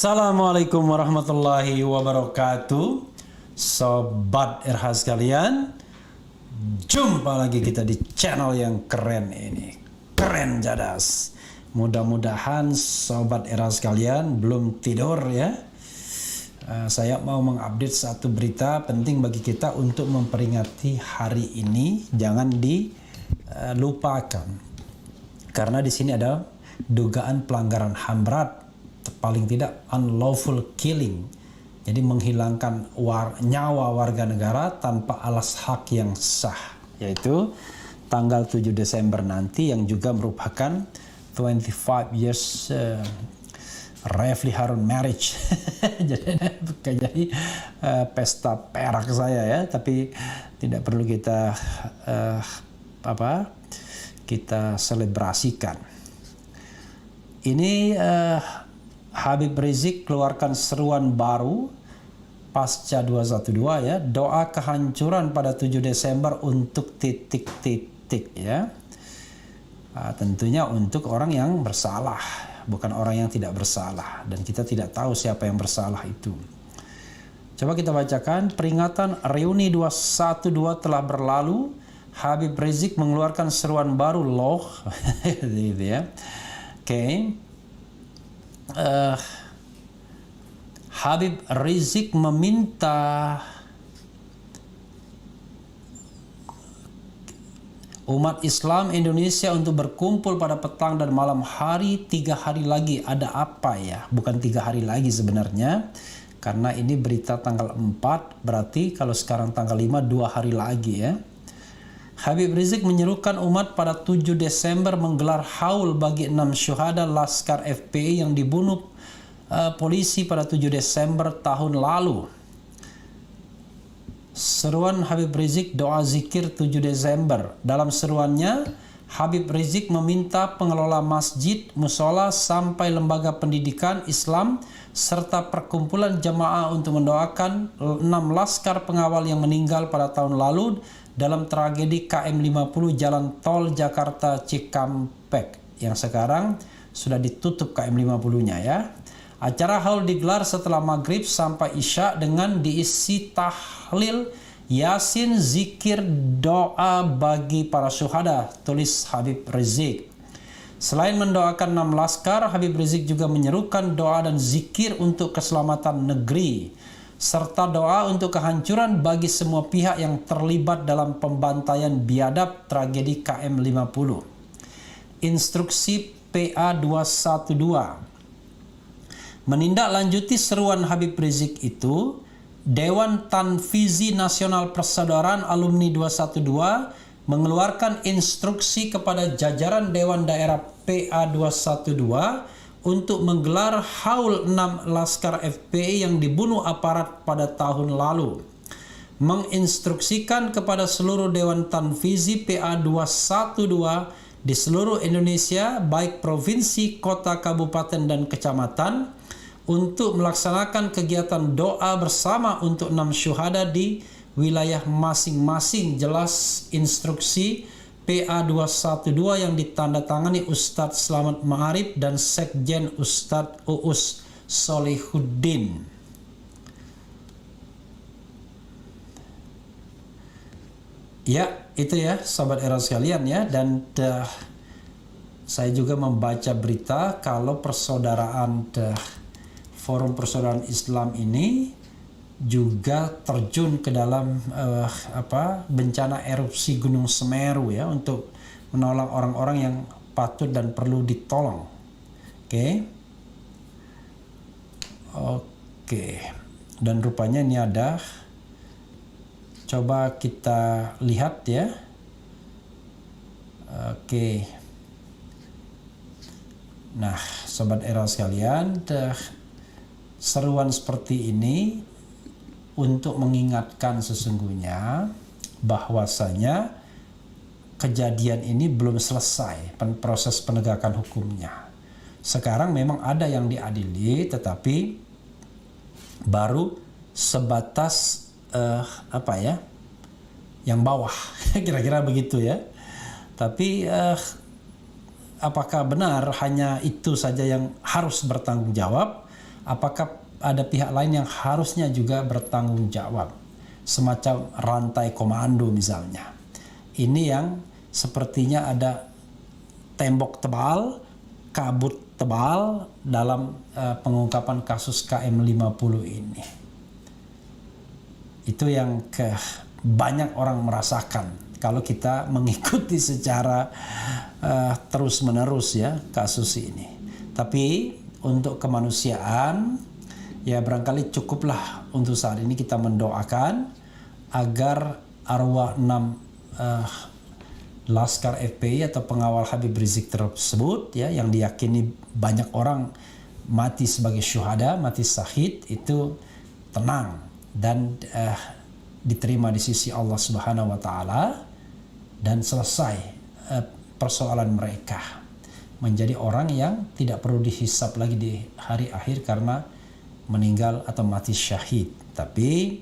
Assalamualaikum warahmatullahi wabarakatuh. Sobat RH sekalian, jumpa lagi kita di channel yang keren ini. Keren jadas. Mudah-mudahan Sobat RH sekalian belum tidur ya. Saya mau mengupdate satu berita penting bagi kita untuk memperingati hari ini. Jangan dilupakan. Karena di sini ada dugaan pelanggaran HAM berat, paling tidak unlawful killing, jadi menghilangkan nyawa warga negara tanpa alas hak yang sah, yaitu tanggal 7 Desember nanti, yang juga merupakan 25 years Refli Harun marriage. jadi pesta perak saya ya, tapi tidak perlu kita kita selebrasikan. Ini Habib Rizik keluarkan seruan baru pasca 212 ya, doa kehancuran pada 7 Desember untuk titik-titik ya. Tentunya untuk orang yang bersalah, bukan orang yang tidak bersalah, dan kita tidak tahu siapa yang bersalah itu. Coba kita bacakan. Peringatan reuni 212 telah berlalu. Habib Rizik mengeluarkan seruan baru loh. gitu ya. Oke. Habib Rizik meminta umat Islam Indonesia untuk berkumpul pada petang dan malam hari 3 hari lagi. Ada apa ya? Bukan 3 hari lagi sebenarnya, karena ini berita tanggal 4, berarti kalau sekarang tanggal 5, 2 hari lagi ya. Habib Rizik menyerukan umat pada 7 Desember menggelar haul bagi 6 syuhada Laskar FPI yang dibunuh polisi pada 7 Desember tahun lalu. Seruan Habib Rizik doa zikir 7 Desember. Dalam seruannya, Habib Rizik meminta pengelola masjid, musola, sampai lembaga pendidikan Islam serta perkumpulan jamaah untuk mendoakan 6 laskar pengawal yang meninggal pada tahun lalu dalam tragedi KM 50 Jalan Tol Jakarta Cikampek, yang sekarang sudah ditutup KM 50-nya ya. Acara haul digelar setelah maghrib sampai isya dengan diisi tahlil, yasin, zikir, doa bagi para syuhada, tulis Habib Rizik. Selain mendoakan 6 laskar, Habib Rizik juga menyerukan doa dan zikir untuk keselamatan negeri, serta doa untuk kehancuran bagi semua pihak yang terlibat dalam pembantaian biadab tragedi KM 50. Instruksi PA 212. Menindaklanjuti seruan Habib Rizik itu, Dewan Tanfizi Nasional Persaudaraan Alumni 212 mengeluarkan instruksi kepada jajaran Dewan Daerah PA 212 untuk menggelar haul 6 Laskar FPI yang dibunuh aparat pada tahun lalu. Menginstruksikan kepada seluruh Dewan Tanfizi PA 212 di seluruh Indonesia, baik provinsi, kota, kabupaten, dan kecamatan, untuk melaksanakan kegiatan doa bersama untuk 6 syuhada di wilayah masing-masing. Jelas instruksi PA 212 yang ditandatangani Ustadz Slamet Ma'arif dan Sekjen Ustadz Uus Solihuddin. Ya, itu ya Sobat Era sekalian ya. Dan saya juga membaca berita kalau persaudaraan Forum Persaudaraan Islam ini juga terjun ke dalam bencana erupsi Gunung Semeru ya, untuk menolong orang-orang yang patut dan perlu ditolong. Oke. Dan rupanya ini ada, coba kita lihat ya. Oke. Nah, Sobat Era sekalian, seruan seperti ini untuk mengingatkan sesungguhnya bahwasanya kejadian ini belum selesai proses penegakan hukumnya. Sekarang memang ada yang diadili, tetapi baru sebatas yang bawah, kira-kira begitu ya. Tapi apakah benar hanya itu saja yang harus bertanggung jawab, apakah ada pihak lain yang harusnya juga bertanggung jawab, semacam rantai komando misalnya. Ini yang sepertinya ada tembok tebal, kabut tebal dalam pengungkapan kasus KM50 ini. Itu yang banyak orang merasakan kalau kita mengikuti secara terus-menerus ya kasus ini. Tapi untuk kemanusiaan, ya barangkali cukuplah untuk saat ini kita mendoakan agar arwah 6 Laskar FPI atau pengawal Habib Rizik tersebut ya, yang diyakini banyak orang mati sebagai syuhada, mati syahid, itu tenang dan diterima di sisi Allah Subhanahu wa taala dan selesai persoalan mereka, menjadi orang yang tidak perlu dihisap lagi di hari akhir karena meninggal atau mati syahid. Tapi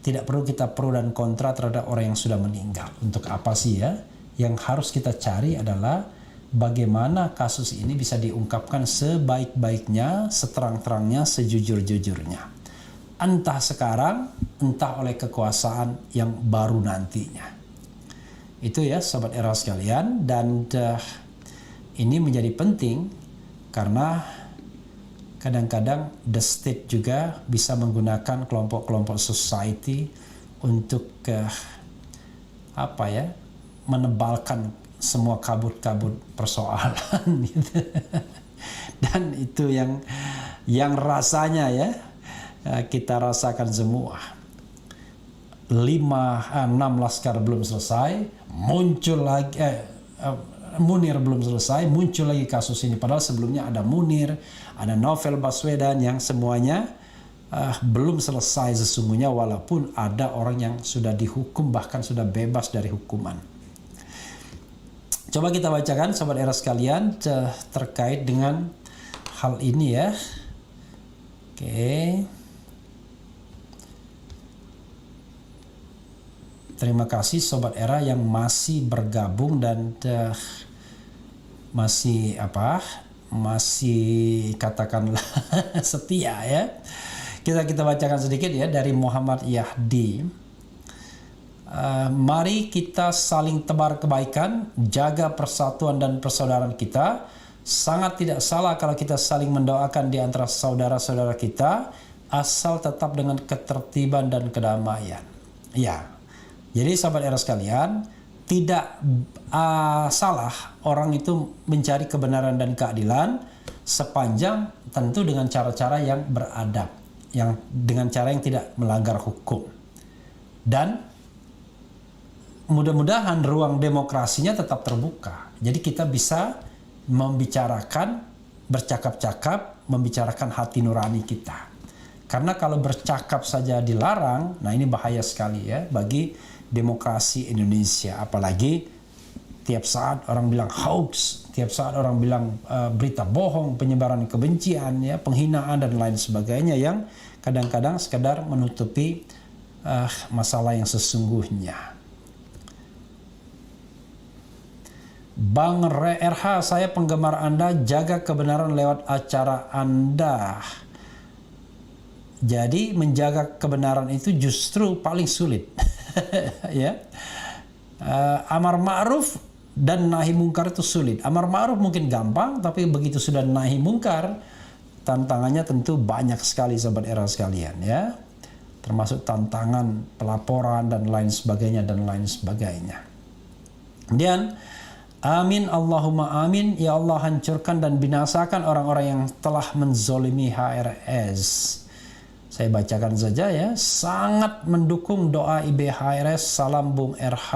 tidak perlu kita pro dan kontra terhadap orang yang sudah meninggal. Untuk apa sih ya? Yang harus kita cari adalah bagaimana kasus ini bisa diungkapkan sebaik-baiknya, seterang-terangnya, sejujur-jujurnya. Entah sekarang, entah oleh kekuasaan yang baru nantinya. Itu ya Sobat Era sekalian, dan ini menjadi penting karena kadang-kadang the state juga bisa menggunakan kelompok-kelompok society untuk menebalkan semua kabut-kabut persoalan gitu. Dan itu yang rasanya ya kita rasakan semua. 6 Laskar belum selesai, muncul lagi Munir belum selesai, muncul lagi kasus ini. Padahal sebelumnya ada Munir, ada Novel Baswedan yang semuanya belum selesai sesungguhnya, walaupun ada orang yang sudah dihukum, bahkan sudah bebas dari hukuman. Coba kita bacakan Sobat Era sekalian terkait dengan hal ini ya. Oke. Terima kasih Sobat Era yang masih bergabung dan masih katakanlah setia ya. Kita bacakan sedikit ya dari Muhammad Yahdi. Mari kita saling tebar kebaikan, jaga persatuan dan persaudaraan kita. Sangat tidak salah kalau kita saling mendoakan di antara saudara-saudara kita, asal tetap dengan ketertiban dan kedamaian. Ya, jadi sahabat Era sekalian, tidak salah orang itu mencari kebenaran dan keadilan sepanjang tentu dengan cara-cara yang beradab, yang dengan cara yang tidak melanggar hukum. Dan mudah-mudahan ruang demokrasinya tetap terbuka. Jadi kita bisa membicarakan, bercakap-cakap, membicarakan hati nurani kita. Karena kalau bercakap saja dilarang, nah ini bahaya sekali ya bagi demokrasi Indonesia. Apalagi tiap saat orang bilang hoax, tiap saat orang bilang berita bohong, penyebaran kebencian, ya, penghinaan dan lain sebagainya yang kadang-kadang sekedar menutupi masalah yang sesungguhnya. Bang RH, saya penggemar Anda, jaga kebenaran lewat acara Anda. Jadi menjaga kebenaran itu justru paling sulit. Ya. Amar ma'ruf dan nahi mungkar itu sulit. Amar ma'ruf mungkin gampang, tapi begitu sudah nahi mungkar, tantangannya tentu banyak sekali sahabat Era sekalian ya. Termasuk tantangan pelaporan dan lain sebagainya dan lain sebagainya. Kemudian amin Allahumma amin, ya Allah hancurkan dan binasakan orang-orang yang telah menzolimi HRS. Saya bacakan saja ya. Sangat mendukung doa IBHRS, salam Bung RH.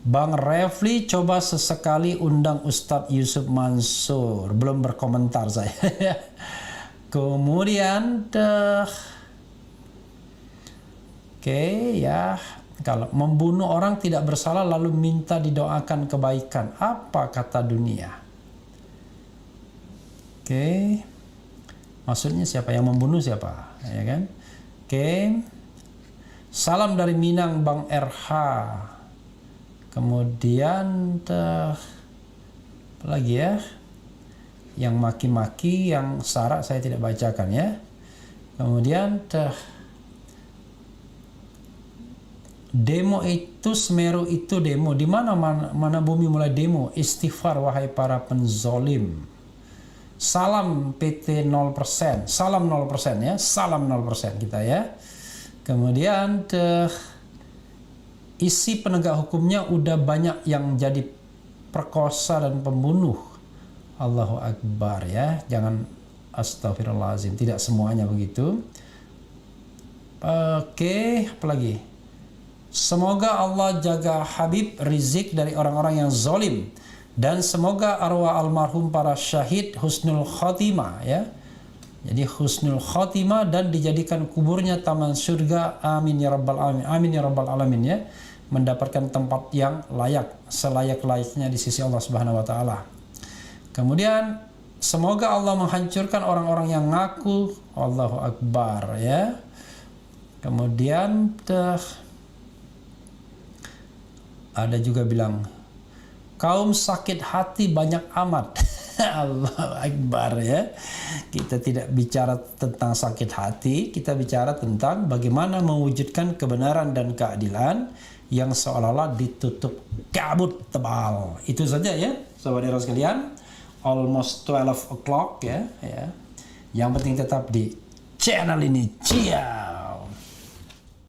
Bang Refli coba sesekali undang Ustadz Yusuf Mansur. Belum berkomentar saya. Kemudian oke ya. Kalau membunuh orang tidak bersalah lalu minta didoakan kebaikan, apa kata dunia? Oke. Maksudnya siapa yang membunuh siapa? Ya kan? Oke. Salam dari Minang Bang RH. Kemudian apa lagi ya? Yang maki-maki, yang sara saya tidak bacakan ya. Kemudian demo itu, Semeru itu demo. Di mana bumi mulai demo? Istighfar wahai para penzolim. Salam PT 0%. Salam 0% ya. Salam 0% kita ya. Kemudian isi penegak hukumnya udah banyak yang jadi perkosa dan pembunuh. Allahu Akbar ya. Jangan astagfirullahaladzim. Tidak semuanya begitu. Oke, apalagi? Semoga Allah jaga Habib Rizik dari orang-orang yang zalim, dan semoga arwah almarhum para syahid husnul khotimah ya. Jadi husnul khotimah dan dijadikan kuburnya taman surga. Amin ya rabbal alamin. Amin ya rabbal alamin ya. Mendapatkan tempat yang layak, selayak-layaknya di sisi Allah Subhanahu wa taala. Kemudian semoga Allah menghancurkan orang-orang yang ngaku. Allahu Akbar ya. Kemudian ada juga bilang kaum sakit hati banyak amat. Allahu Akbar ya. Kita tidak bicara tentang sakit hati, kita bicara tentang bagaimana mewujudkan kebenaran dan keadilan yang seolah-olah ditutup kabut tebal. Itu saja ya, sahabat Eros sekalian. Almost 12 o'clock ya. Yang penting tetap di channel ini. Cia.